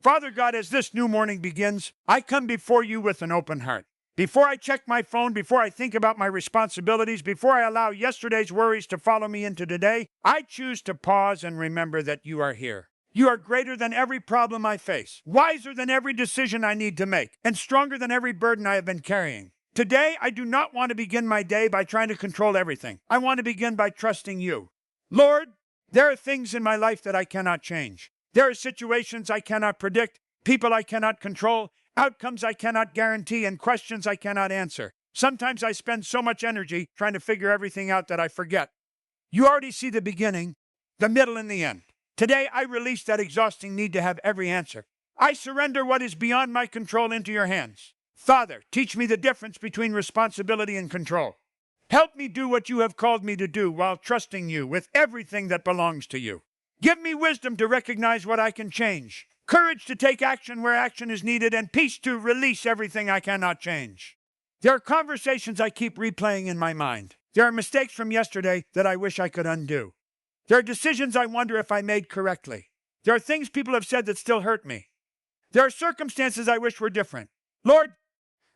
Father God, as this new morning begins, I come before you with an open heart. Before I check my phone, before I think about my responsibilities, before I allow yesterday's worries to follow me into today, I choose to pause and remember that you are here. You are greater than every problem I face, wiser than every decision I need to make, and stronger than every burden I have been carrying. Today, I do not want to begin my day by trying to control everything. I want to begin by trusting you. Lord, there are things in my life that I cannot change. There are situations I cannot predict, people I cannot control, outcomes I cannot guarantee, and questions I cannot answer. Sometimes I spend so much energy trying to figure everything out that I forget. You already see the beginning, the middle, and the end. Today, I release that exhausting need to have every answer. I surrender what is beyond my control into your hands. Father, teach me the difference between responsibility and control. Help me do what you have called me to do while trusting you with everything that belongs to you. Give me wisdom to recognize what I can change, courage to take action where action is needed, and peace to release everything I cannot change. There are conversations I keep replaying in my mind. There are mistakes from yesterday that I wish I could undo. There are decisions I wonder if I made correctly. There are things people have said that still hurt me. There are circumstances I wish were different. Lord,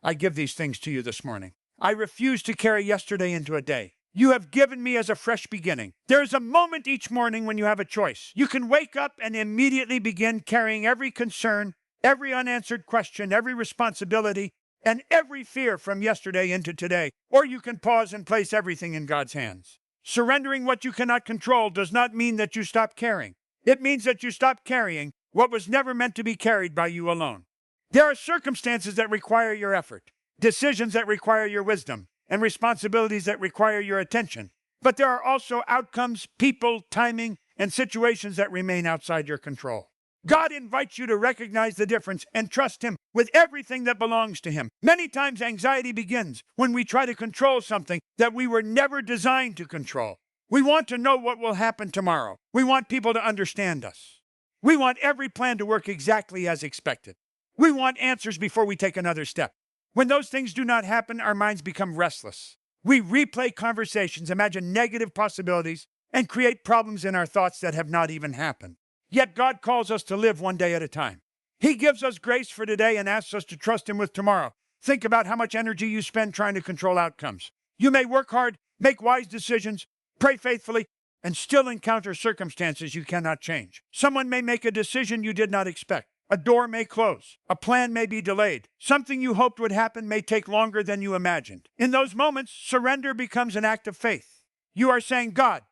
I give these things to you this morning. I refuse to carry yesterday into a day. You have given me as a fresh beginning. There is a moment each morning when you have a choice. You can wake up and immediately begin carrying every concern, every unanswered question, every responsibility, and every fear from yesterday into today. Or you can pause and place everything in God's hands. Surrendering what you cannot control does not mean that you stop caring. It means that you stop carrying what was never meant to be carried by you alone. There are circumstances that require your effort, decisions that require your wisdom, and responsibilities that require your attention. But there are also outcomes, people, timing, and situations that remain outside your control. God invites you to recognize the difference and trust Him with everything that belongs to Him. Many times anxiety begins when we try to control something that we were never designed to control. We want to know what will happen tomorrow. We want people to understand us. We want every plan to work exactly as expected. We want answers before we take another step. When those things do not happen, our minds become restless. We replay conversations, imagine negative possibilities, and create problems in our thoughts that have not even happened. Yet God calls us to live one day at a time. He gives us grace for today and asks us to trust Him with tomorrow. Think about how much energy you spend trying to control outcomes. You may work hard, make wise decisions, pray faithfully, and still encounter circumstances you cannot change. Someone may make a decision you did not expect. A door may close. A plan may be delayed. Something you hoped would happen may take longer than you imagined. In those moments, surrender becomes an act of faith. You are saying, God,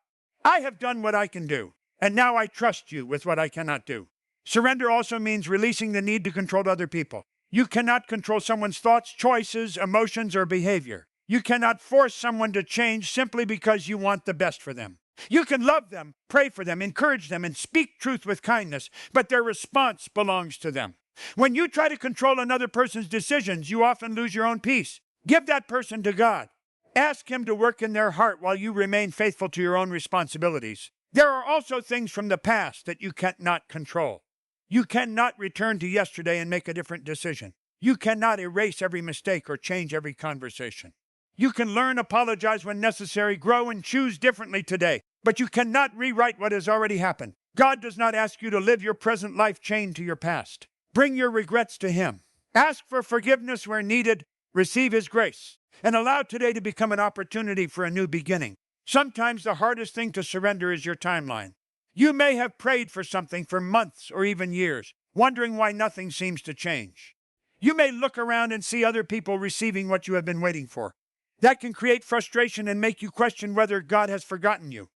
I have done what I can do, and now I trust you with what I cannot do. Surrender also means releasing the need to control other people. You cannot control someone's thoughts, choices, emotions, or behavior. You cannot force someone to change simply because you want the best for them. You can love them, pray for them, encourage them, and speak truth with kindness, but their response belongs to them. When you try to control another person's decisions, you often lose your own peace. Give that person to God. Ask Him to work in their heart while you remain faithful to your own responsibilities. There are also things from the past that you cannot control. You cannot return to yesterday and make a different decision. You cannot erase every mistake or change every conversation. You can learn, apologize when necessary, grow, and choose differently today, but you cannot rewrite what has already happened. God does not ask you to live your present life chained to your past. Bring your regrets to Him. Ask for forgiveness where needed, receive His grace, and allow today to become an opportunity for a new beginning. Sometimes the hardest thing to surrender is your timeline. You may have prayed for something for months or even years, wondering why nothing seems to change. You may look around and see other people receiving what you have been waiting for. That can create frustration and make you question whether God has forgotten you.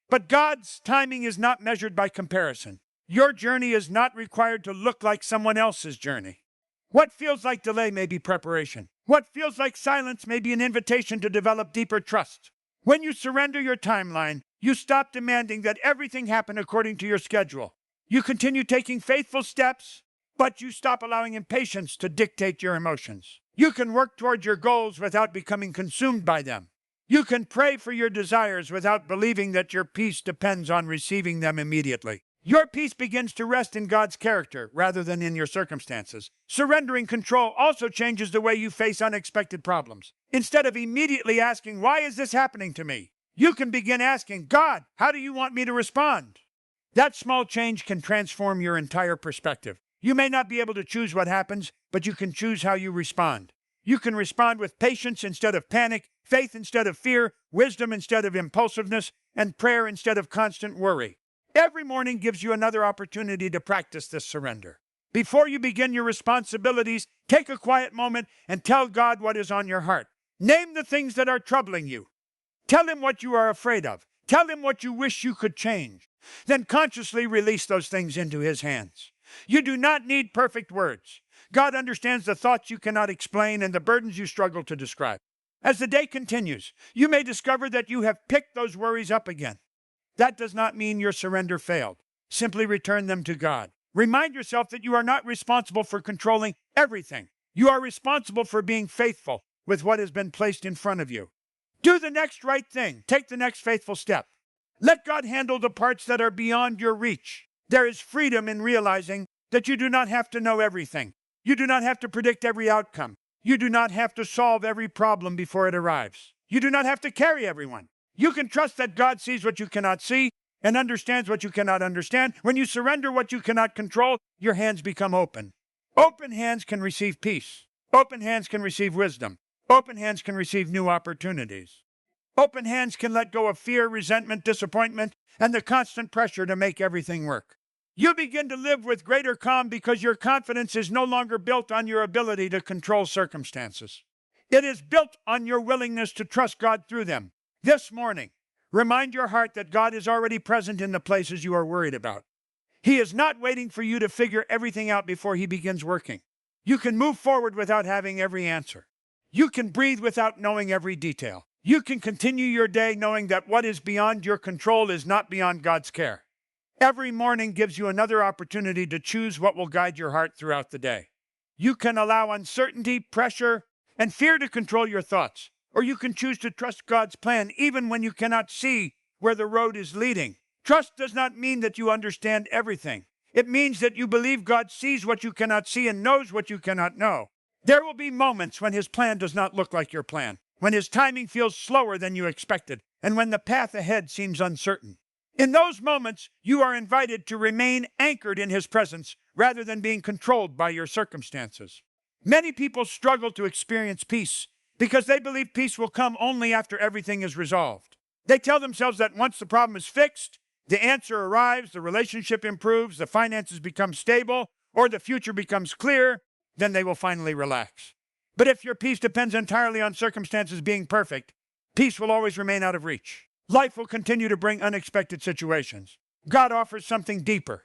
But God's timing is not measured by comparison. Your journey is not required to look like someone else's journey. What feels like delay may be preparation. What feels like silence may be an invitation to develop deeper trust. When you surrender your timeline, you stop demanding that everything happen according to your schedule. You continue taking faithful steps, but you stop allowing impatience to dictate your emotions. You can work toward your goals without becoming consumed by them. You can pray for your desires without believing that your peace depends on receiving them immediately. Your peace begins to rest in God's character rather than in your circumstances. Surrendering control also changes the way you face unexpected problems. Instead of immediately asking, "Why is this happening to me?" you can begin asking, "God, how do you want me to respond?" That small change can transform your entire perspective. You may not be able to choose what happens, but you can choose how you respond. You can respond with patience instead of panic, faith instead of fear, wisdom instead of impulsiveness, and prayer instead of constant worry. Every morning gives you another opportunity to practice this surrender. Before you begin your responsibilities, take a quiet moment and tell God what is on your heart. Name the things that are troubling you. Tell Him what you are afraid of. Tell Him what you wish you could change. Then consciously release those things into His hands. You do not need perfect words. God understands the thoughts you cannot explain and the burdens you struggle to describe. As the day continues, you may discover that you have picked those worries up again. That does not mean your surrender failed. Simply return them to God. Remind yourself that you are not responsible for controlling everything. You are responsible for being faithful with what has been placed in front of you. Do the next right thing. Take the next faithful step. Let God handle the parts that are beyond your reach. There is freedom in realizing that you do not have to know everything. You do not have to predict every outcome. You do not have to solve every problem before it arrives. You do not have to carry everyone. You can trust that God sees what you cannot see and understands what you cannot understand. When you surrender what you cannot control, your hands become open. Open hands can receive peace. Open hands can receive wisdom. Open hands can receive new opportunities. Open hands can let go of fear, resentment, disappointment, and the constant pressure to make everything work. You begin to live with greater calm because your confidence is no longer built on your ability to control circumstances. It is built on your willingness to trust God through them. This morning, remind your heart that God is already present in the places you are worried about. He is not waiting for you to figure everything out before He begins working. You can move forward without having every answer. You can breathe without knowing every detail. You can continue your day knowing that what is beyond your control is not beyond God's care. Every morning gives you another opportunity to choose what will guide your heart throughout the day. You can allow uncertainty, pressure, and fear to control your thoughts, or you can choose to trust God's plan even when you cannot see where the road is leading. Trust does not mean that you understand everything. It means that you believe God sees what you cannot see and knows what you cannot know. There will be moments when His plan does not look like your plan, when His timing feels slower than you expected, and when the path ahead seems uncertain. In those moments, you are invited to remain anchored in His presence rather than being controlled by your circumstances. Many people struggle to experience peace because they believe peace will come only after everything is resolved. They tell themselves that once the problem is fixed, the answer arrives, the relationship improves, the finances become stable, or the future becomes clear, then they will finally relax. But if your peace depends entirely on circumstances being perfect, peace will always remain out of reach. Life will continue to bring unexpected situations. God offers something deeper,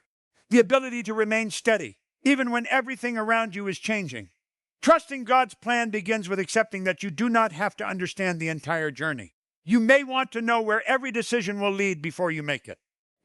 the ability to remain steady, even when everything around you is changing. Trusting God's plan begins with accepting that you do not have to understand the entire journey. You may want to know where every decision will lead before you make it.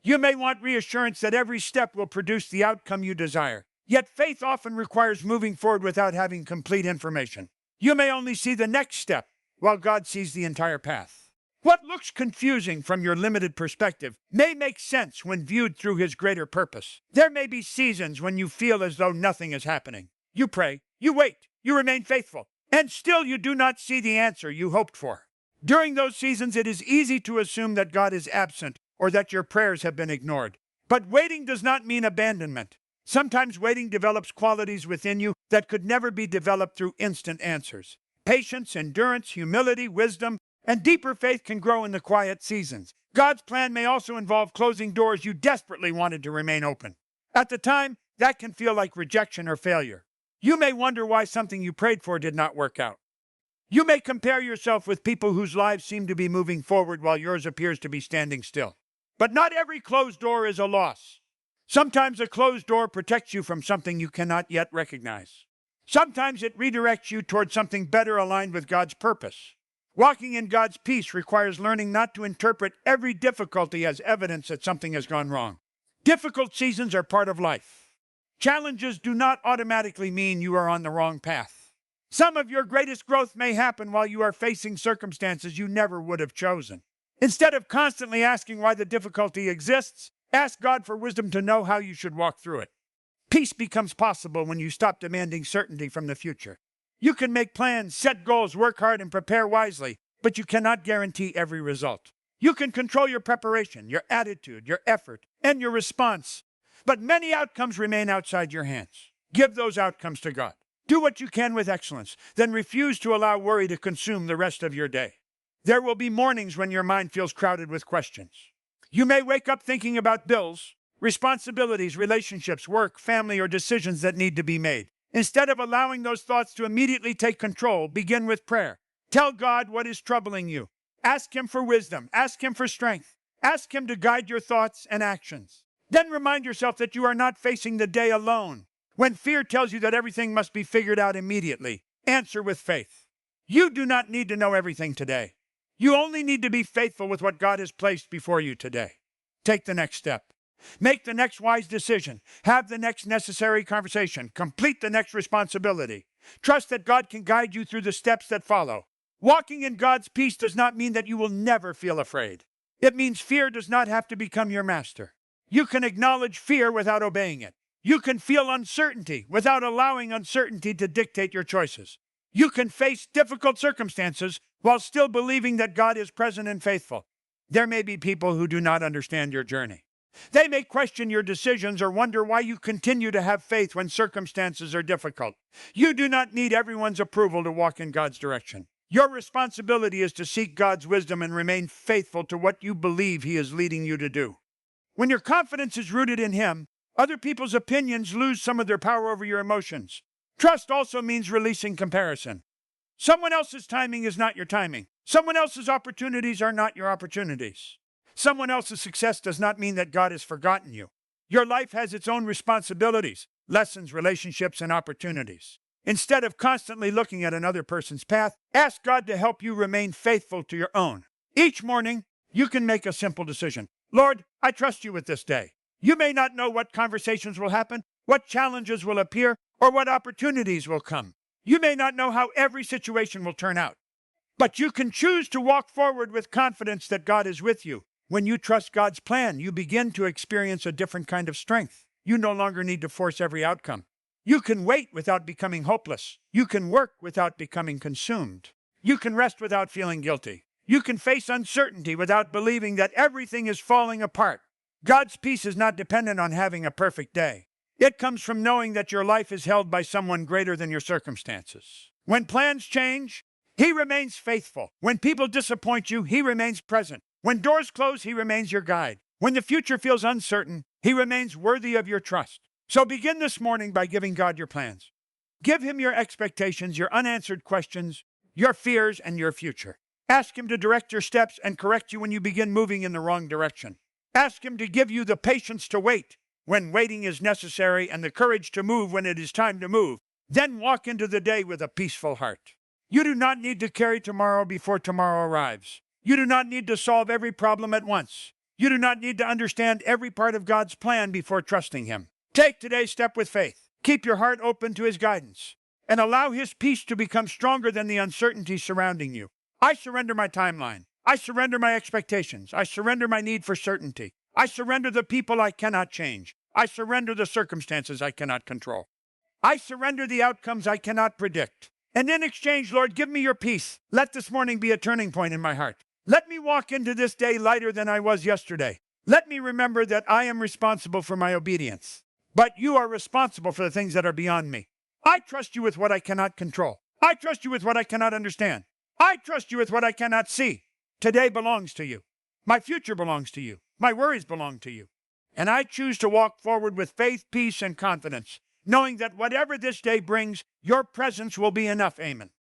You may want reassurance that every step will produce the outcome you desire. Yet faith often requires moving forward without having complete information. You may only see the next step, while God sees the entire path. What looks confusing from your limited perspective may make sense when viewed through His greater purpose. There may be seasons when you feel as though nothing is happening. You pray, you wait, you remain faithful, and still you do not see the answer you hoped for. During those seasons, it is easy to assume that God is absent or that your prayers have been ignored. But waiting does not mean abandonment. Sometimes waiting develops qualities within you that could never be developed through instant answers. Patience, endurance, humility, wisdom, and deeper faith can grow in the quiet seasons. God's plan may also involve closing doors you desperately wanted to remain open. At the time, that can feel like rejection or failure. You may wonder why something you prayed for did not work out. You may compare yourself with people whose lives seem to be moving forward while yours appears to be standing still. But not every closed door is a loss. Sometimes a closed door protects you from something you cannot yet recognize. Sometimes it redirects you toward something better aligned with God's purpose. Walking in God's peace requires learning not to interpret every difficulty as evidence that something has gone wrong. Difficult seasons are part of life. Challenges do not automatically mean you are on the wrong path. Some of your greatest growth may happen while you are facing circumstances you never would have chosen. Instead of constantly asking why the difficulty exists, ask God for wisdom to know how you should walk through it. Peace becomes possible when you stop demanding certainty from the future. You can make plans, set goals, work hard, and prepare wisely, but you cannot guarantee every result. You can control your preparation, your attitude, your effort, and your response, but many outcomes remain outside your hands. Give those outcomes to God. Do what you can with excellence, then refuse to allow worry to consume the rest of your day. There will be mornings when your mind feels crowded with questions. You may wake up thinking about bills, responsibilities, relationships, work, family, or decisions that need to be made. Instead of allowing those thoughts to immediately take control, begin with prayer. Tell God what is troubling you. Ask Him for wisdom. Ask Him for strength. Ask Him to guide your thoughts and actions. Then remind yourself that you are not facing the day alone. When fear tells you that everything must be figured out immediately, answer with faith. You do not need to know everything today. You only need to be faithful with what God has placed before you today. Take the next step. Make the next wise decision. Have the next necessary conversation. Complete the next responsibility. Trust that God can guide you through the steps that follow. Walking in God's peace does not mean that you will never feel afraid. It means fear does not have to become your master. You can acknowledge fear without obeying it. You can feel uncertainty without allowing uncertainty to dictate your choices. You can face difficult circumstances while still believing that God is present and faithful. There may be people who do not understand your journey. They may question your decisions or wonder why you continue to have faith when circumstances are difficult. You do not need everyone's approval to walk in God's direction. Your responsibility is to seek God's wisdom and remain faithful to what you believe He is leading you to do. When your confidence is rooted in Him, other people's opinions lose some of their power over your emotions. Trust also means releasing comparison. Someone else's timing is not your timing. Someone else's opportunities are not your opportunities. Someone else's success does not mean that God has forgotten you. Your life has its own responsibilities, lessons, relationships, and opportunities. Instead of constantly looking at another person's path, ask God to help you remain faithful to your own. Each morning, you can make a simple decision. Lord, I trust you with this day. You may not know what conversations will happen, what challenges will appear, or what opportunities will come. You may not know how every situation will turn out. But you can choose to walk forward with confidence that God is with you. When you trust God's plan, you begin to experience a different kind of strength. You no longer need to force every outcome. You can wait without becoming hopeless. You can work without becoming consumed. You can rest without feeling guilty. You can face uncertainty without believing that everything is falling apart. God's peace is not dependent on having a perfect day. It comes from knowing that your life is held by someone greater than your circumstances. When plans change, He remains faithful. When people disappoint you, He remains present. When doors close, He remains your guide. When the future feels uncertain, He remains worthy of your trust. So begin this morning by giving God your plans. Give Him your expectations, your unanswered questions, your fears, and your future. Ask Him to direct your steps and correct you when you begin moving in the wrong direction. Ask Him to give you the patience to wait when waiting is necessary and the courage to move when it is time to move. Then walk into the day with a peaceful heart. You do not need to carry tomorrow before tomorrow arrives. You do not need to solve every problem at once. You do not need to understand every part of God's plan before trusting Him. Take today's step with faith. Keep your heart open to His guidance and allow His peace to become stronger than the uncertainty surrounding you. I surrender my timeline. I surrender my expectations. I surrender my need for certainty. I surrender the people I cannot change. I surrender the circumstances I cannot control. I surrender the outcomes I cannot predict. And in exchange, Lord, give me your peace. Let this morning be a turning point in my heart. Let me walk into this day lighter than I was yesterday. Let me remember that I am responsible for my obedience, but you are responsible for the things that are beyond me. I trust you with what I cannot control. I trust you with what I cannot understand. I trust you with what I cannot see. Today belongs to you. My future belongs to you. My worries belong to you. And I choose to walk forward with faith, peace, and confidence, knowing that whatever this day brings, your presence will be enough. Amen.